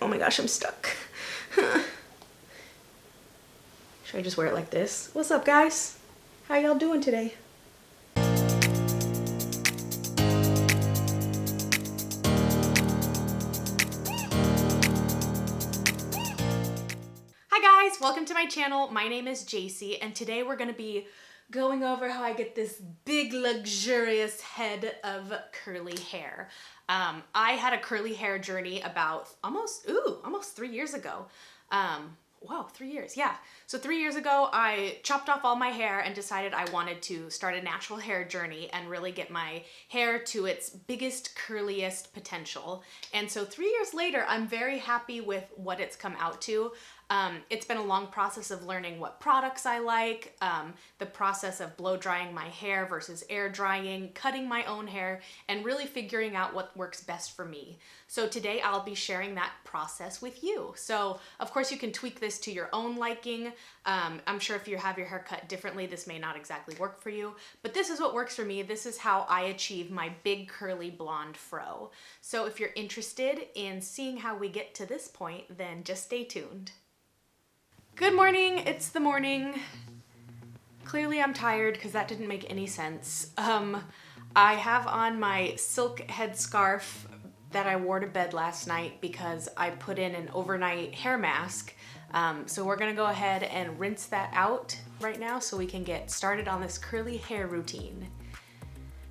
Oh my gosh, I'm stuck. Should I just wear it like this? What's up, guys? How y'all doing today? Hi guys, welcome to my channel. My name is Jacy, and today we're gonna be going over how I get this big luxurious head of curly hair. I had a curly hair journey about almost 3 years ago. Wow, 3 years, yeah. So 3 years ago, I chopped off all my hair and decided I wanted to start a natural hair journey and really get my hair to its biggest, curliest potential. And so 3 years later, I'm very happy with what it's come out to. It's been a long process of learning what products I like, the process of blow drying my hair versus air drying, cutting my own hair, and really figuring out what works best for me. So today I'll be sharing that process with you. So of course you can tweak this to your own liking. I'm sure if you have your hair cut differently, this may not exactly work for you, but this is what works for me. This is how I achieve my big curly blonde fro. So if you're interested in seeing how we get to this point, then just stay tuned. Good morning, it's the morning. Clearly I'm tired because that didn't make any sense. I have on my silk headscarf that I wore to bed last night because I put in an overnight hair mask. So we're gonna go ahead and rinse that out right now so we can get started on this curly hair routine.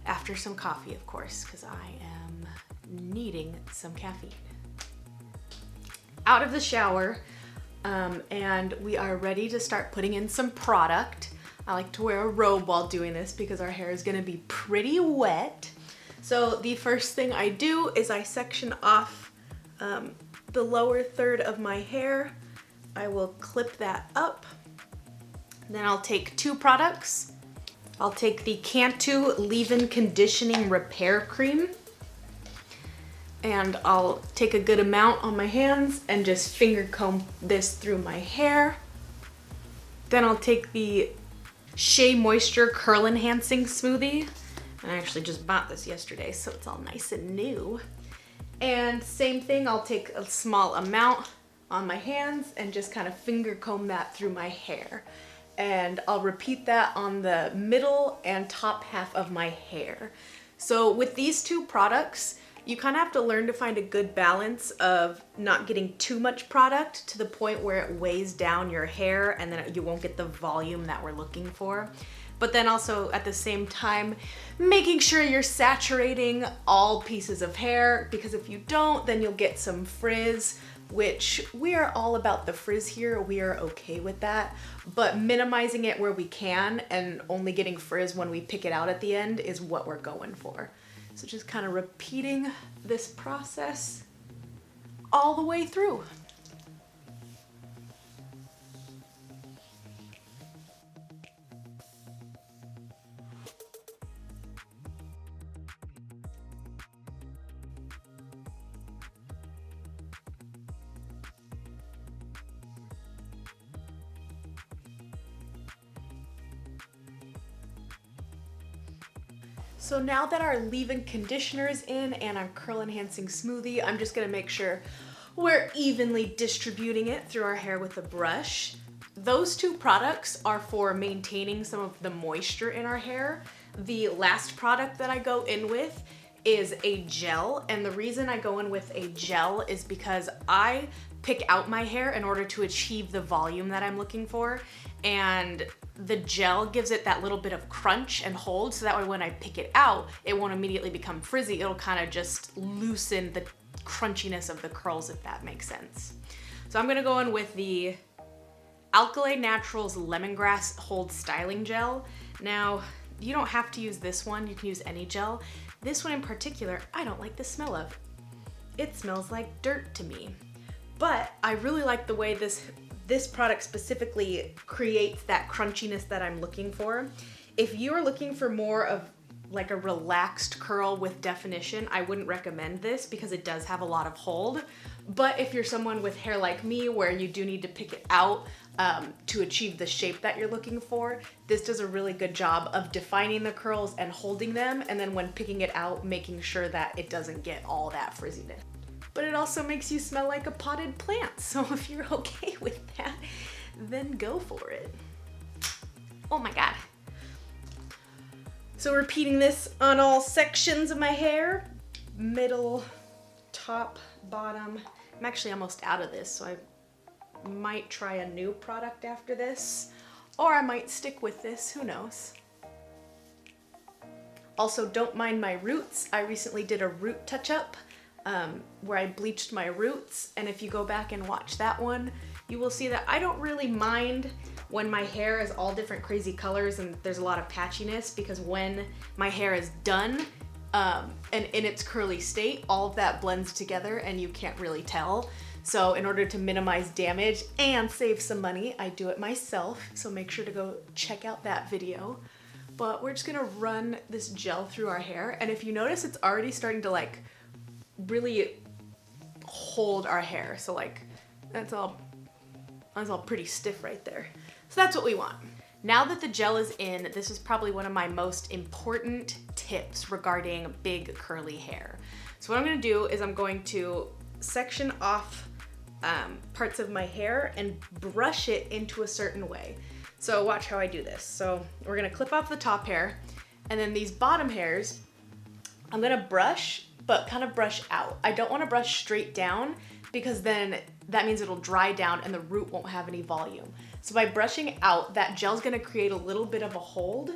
After some coffee, of course, because I am needing some caffeine. Out of the shower. And we are ready to start putting in some product. I like to wear a robe while doing this because our hair is gonna be pretty wet. So the first thing I do is I section off the lower third of my hair. I will clip that up. Then I'll take two products. I'll take the Cantu Leave-In Conditioning Repair Cream. And I'll take a good amount on my hands and just finger comb this through my hair. Then I'll take the SheaMoisture Curl Enhancing Smoothie. I actually just bought this yesterday, so it's all nice and new. And same thing, I'll take a small amount on my hands and just kind of finger comb that through my hair. And I'll repeat that on the middle and top half of my hair. So with these two products, you kind of have to learn to find a good balance of not getting too much product to the point where it weighs down your hair and then you won't get the volume that we're looking for. But then also at the same time, making sure you're saturating all pieces of hair, because if you don't, then you'll get some frizz, which we are all about the frizz here. We are okay with that, but minimizing it where we can and only getting frizz when we pick it out at the end is what we're going for. So just kind of repeating this process all the way through. So now that our leave-in conditioner is in and our curl enhancing smoothie, I'm just gonna make sure we're evenly distributing it through our hair with a brush. Those two products are for maintaining some of the moisture in our hair. The last product that I go in with is a gel, and the reason I go in with a gel is because I pick out my hair in order to achieve the volume that I'm looking for, and the gel gives it that little bit of crunch and hold, so that way when I pick it out, it won't immediately become frizzy. It'll kind of just loosen the crunchiness of the curls, if that makes sense. So I'm gonna go in with the Alikay Naturals Lemongrass Hold Styling Gel. Now, you don't have to use this one, you can use any gel. This one in particular, I don't like the smell of. It smells like dirt to me. But I really like the way this product specifically creates that crunchiness that I'm looking for. If you're looking for more of like a relaxed curl with definition, I wouldn't recommend this because it does have a lot of hold. But if you're someone with hair like me where you do need to pick it out to achieve the shape that you're looking for, this does a really good job of defining the curls and holding them, and then when picking it out, making sure that it doesn't get all that frizziness. but it also makes you smell like a potted plant. So if you're okay with that, then go for it. Oh my God. So repeating this on all sections of my hair, middle, top, bottom. I'm actually almost out of this, so I might try a new product after this, or I might stick with this, who knows. Also, don't mind my roots. I recently did a root touch-up where I bleached my roots, and if you go back and watch that one, you will see that I don't really mind when my hair is all different crazy colors and there's a lot of patchiness, because when my hair is done and in its curly state, all of that blends together and you can't really tell. So in order to minimize damage and save some money, I do it myself. So make sure to go check out that video. But we're just gonna run this gel through our hair. And if you notice, it's already starting to like really hold our hair. So like, that's all pretty stiff right there. So that's what we want. Now that the gel is in, this is probably one of my most important tips regarding big curly hair. So what I'm gonna do is I'm going to section off parts of my hair and brush it into a certain way. So watch how I do this. So we're gonna clip off the top hair, and then these bottom hairs, I'm gonna brush, but kind of brush out. I don't wanna brush straight down, because then that means it'll dry down and the root won't have any volume. So by brushing out, that gel's gonna create a little bit of a hold,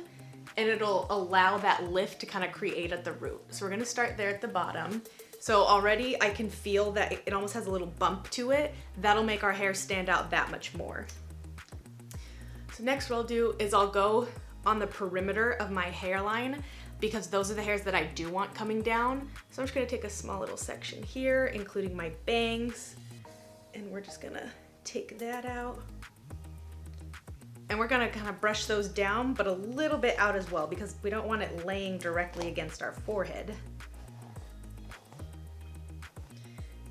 and it'll allow that lift to kind of create at the root. So we're gonna start there at the bottom. So already I can feel that it almost has a little bump to it. That'll make our hair stand out that much more. So next what I'll do is I'll go on the perimeter of my hairline, because those are the hairs that I do want coming down. So I'm just gonna take a small little section here, including my bangs, and we're just gonna take that out. And we're gonna kind of brush those down, but a little bit out as well, because we don't want it laying directly against our forehead.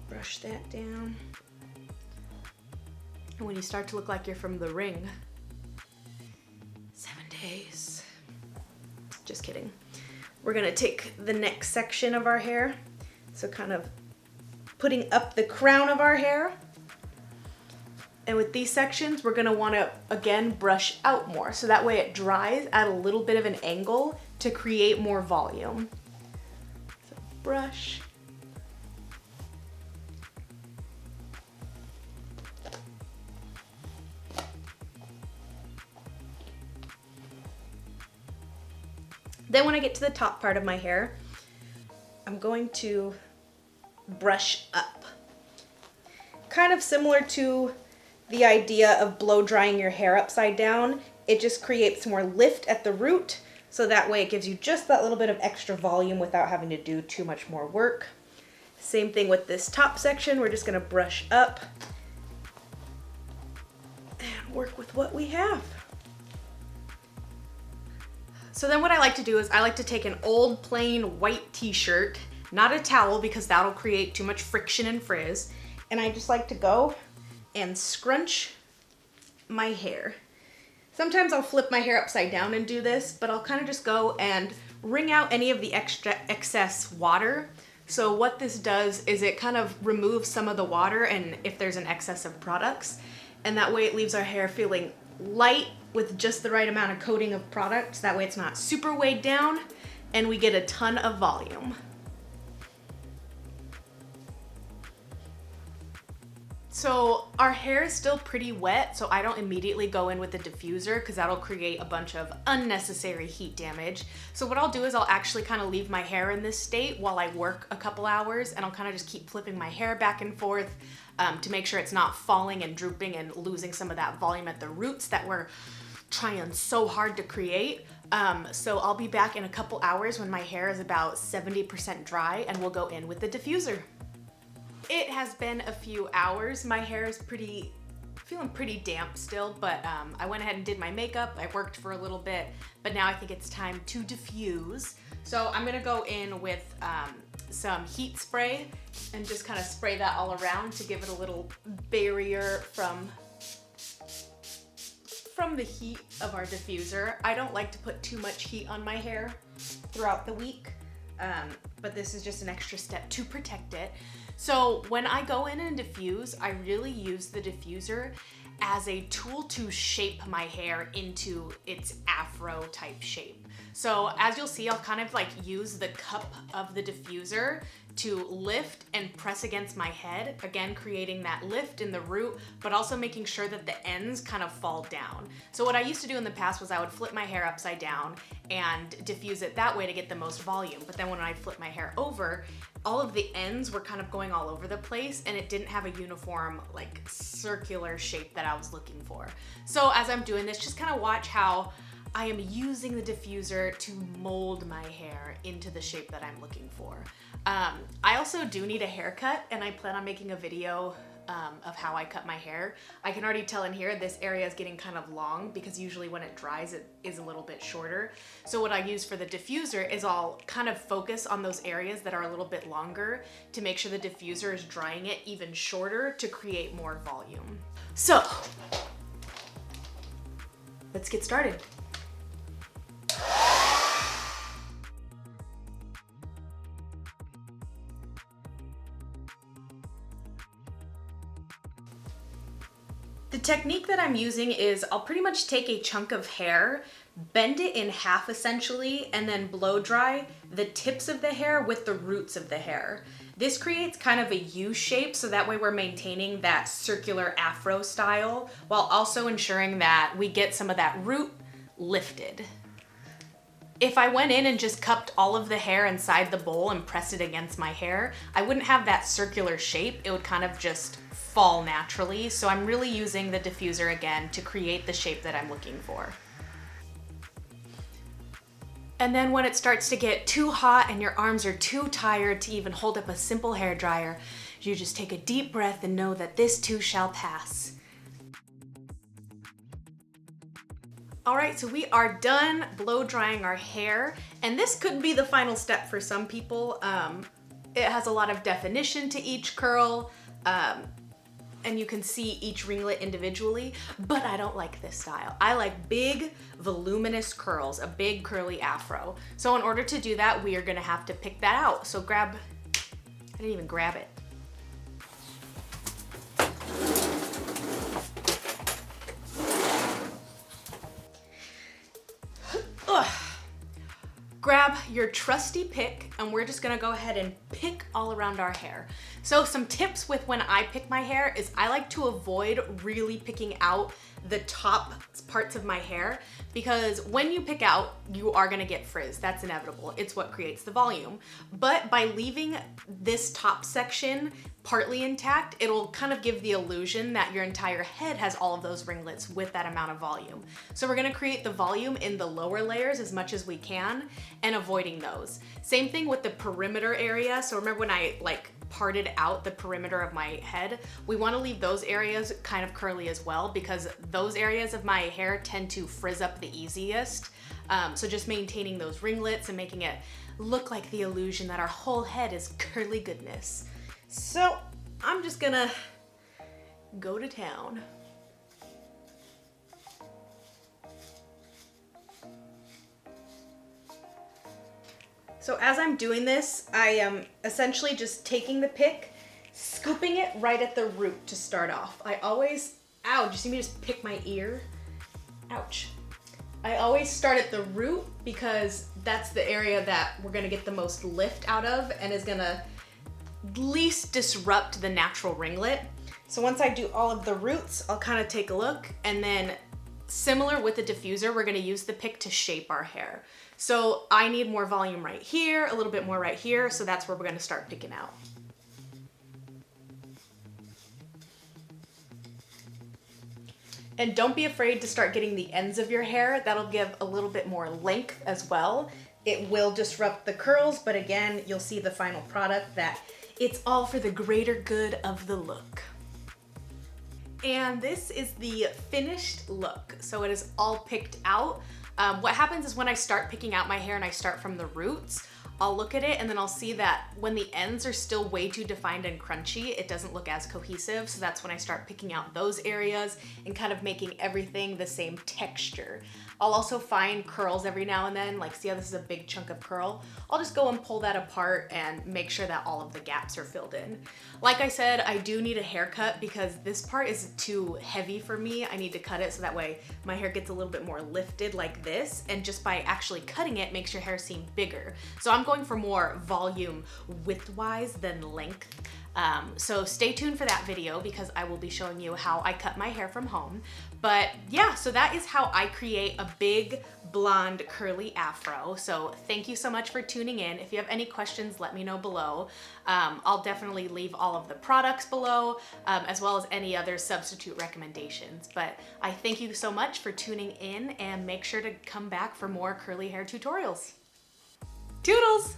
Brush that down. And when you start to look like you're from The Ring, 7 days. Just kidding. We're gonna take the next section of our hair. So kind of putting up the crown of our hair. And with these sections, we're gonna wanna, again, brush out more. So that way it dries at a little bit of an angle to create more volume. So brush. Then when I get to the top part of my hair, I'm going to brush up. Kind of similar to the idea of blow drying your hair upside down. It just creates more lift at the root, so that way it gives you just that little bit of extra volume without having to do too much more work. Same thing with this top section. We're just gonna brush up and work with what we have. So then what I like to do is I like to take an old plain white t-shirt, not a towel because that'll create too much friction and frizz, and I just like to go and scrunch my hair. Sometimes I'll flip my hair upside down and do this, but I'll kind of just go and wring out any of the excess water. So what this does is it kind of removes some of the water and if there's an excess of products, and that way it leaves our hair feeling light with just the right amount of coating of product. That way it's not super weighed down and we get a ton of volume. So our hair is still pretty wet, so I don't immediately go in with the diffuser because that'll create a bunch of unnecessary heat damage. So what I'll do is I'll actually kind of leave my hair in this state while I work a couple hours, and I'll kind of just keep flipping my hair back and forth to make sure it's not falling and drooping and losing some of that volume at the roots that we're trying so hard to create. So I'll be back in a couple hours when my hair is about 70% dry, and we'll go in with the diffuser. It has been a few hours. My hair is feeling pretty damp still, but I went ahead and did my makeup. I worked for a little bit, but now I think it's time to diffuse. So I'm gonna go in with some heat spray and just kind of spray that all around to give it a little barrier from the heat of our diffuser. I don't like to put too much heat on my hair throughout the week, but this is just an extra step to protect it. So when I go in and diffuse, I really use the diffuser as a tool to shape my hair into its afro type shape. So as you'll see, I'll kind of like use the cup of the diffuser to lift and press against my head, again creating that lift in the root, but also making sure that the ends kind of fall down. So what I used to do in the past was I would flip my hair upside down and diffuse it that way to get the most volume. But then when I flip my hair over, all of the ends were kind of going all over the place and it didn't have a uniform like circular shape that I was looking for. So as I'm doing this, just kind of watch how I am using the diffuser to mold my hair into the shape that I'm looking for. I also do need a haircut, and I plan on making a video of how I cut my hair. I can already tell in here this area is getting kind of long because usually when it dries it is a little bit shorter. So what I use for the diffuser is I'll kind of focus on those areas that are a little bit longer to make sure the diffuser is drying it even shorter to create more volume. So let's get started. The technique that I'm using is I'll pretty much take a chunk of hair, bend it in half essentially, and then blow dry the tips of the hair with the roots of the hair. This creates kind of a U shape, so that way we're maintaining that circular afro style while also ensuring that we get some of that root lifted. If I went in and just cupped all of the hair inside the bowl and pressed it against my hair, I wouldn't have that circular shape. It would kind of just fall naturally. So I'm really using the diffuser again to create the shape that I'm looking for. And then when it starts to get too hot and your arms are too tired to even hold up a simple hair dryer, you just take a deep breath and know that this too shall pass. All right, so we are done blow drying our hair, and this could be the final step for some people. It has a lot of definition to each curl, and you can see each ringlet individually, but I don't like this style. I like big, voluminous curls, a big curly afro. So in order to do that, we are gonna have to pick that out. So I didn't even grab it. Grab your trusty pick, and we're just gonna go ahead and pick all around our hair. So some tips with when I pick my hair is I like to avoid really picking out the top parts of my hair, because when you pick out, you are gonna get frizz. That's inevitable. It's what creates the volume. But by leaving this top section partly intact, it'll kind of give the illusion that your entire head has all of those ringlets with that amount of volume. So we're gonna create the volume in the lower layers as much as we can and avoiding those. Same thing with the perimeter area. So remember when I parted out the perimeter of my head, we want to leave those areas kind of curly as well, because those areas of my hair tend to frizz up the easiest. So just maintaining those ringlets and making it look like the illusion that our whole head is curly goodness. So I'm just gonna go to town. So as I'm doing this, I am essentially just taking the pick, scooping it right at the root to start off. I always, ouch, you see me just pick my ear? Ouch. I always start at the root because that's the area that we're gonna get the most lift out of and is gonna least disrupt the natural ringlet. So once I do all of the roots, I'll kind of take a look, and then similar with the diffuser, we're gonna use the pick to shape our hair. So I need more volume right here, a little bit more right here, so that's where we're gonna start picking out. And don't be afraid to start getting the ends of your hair. That'll give a little bit more length as well. It will disrupt the curls, but again, you'll see the final product that it's all for the greater good of the look. And this is the finished look. So it is all picked out. What happens is when I start picking out my hair and I start from the roots, I'll look at it and then I'll see that when the ends are still way too defined and crunchy, it doesn't look as cohesive. So that's when I start picking out those areas and kind of making everything the same texture. I'll also find curls every now and then, like see how this is a big chunk of curl? I'll just go and pull that apart and make sure that all of the gaps are filled in. Like I said, I do need a haircut because this part is too heavy for me. I need to cut it so that way my hair gets a little bit more lifted like this, and just by actually cutting it makes your hair seem bigger. So I'm going for more volume width-wise than length. So stay tuned for that video because I will be showing you how I cut my hair from home. But yeah, so that is how I create a big blonde curly afro. So thank you so much for tuning in. If you have any questions, let me know below. I'll definitely leave all of the products below, as well as any other substitute recommendations. But I thank you so much for tuning in, and make sure to come back for more curly hair tutorials. Toodles!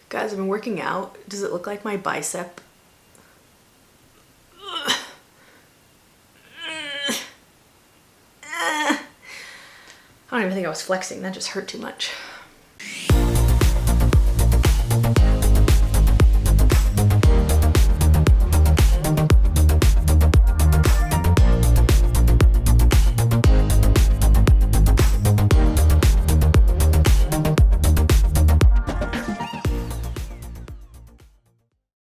Guys, I've been working out. Does it look like my bicep? I don't even think I was flexing. That just hurt too much.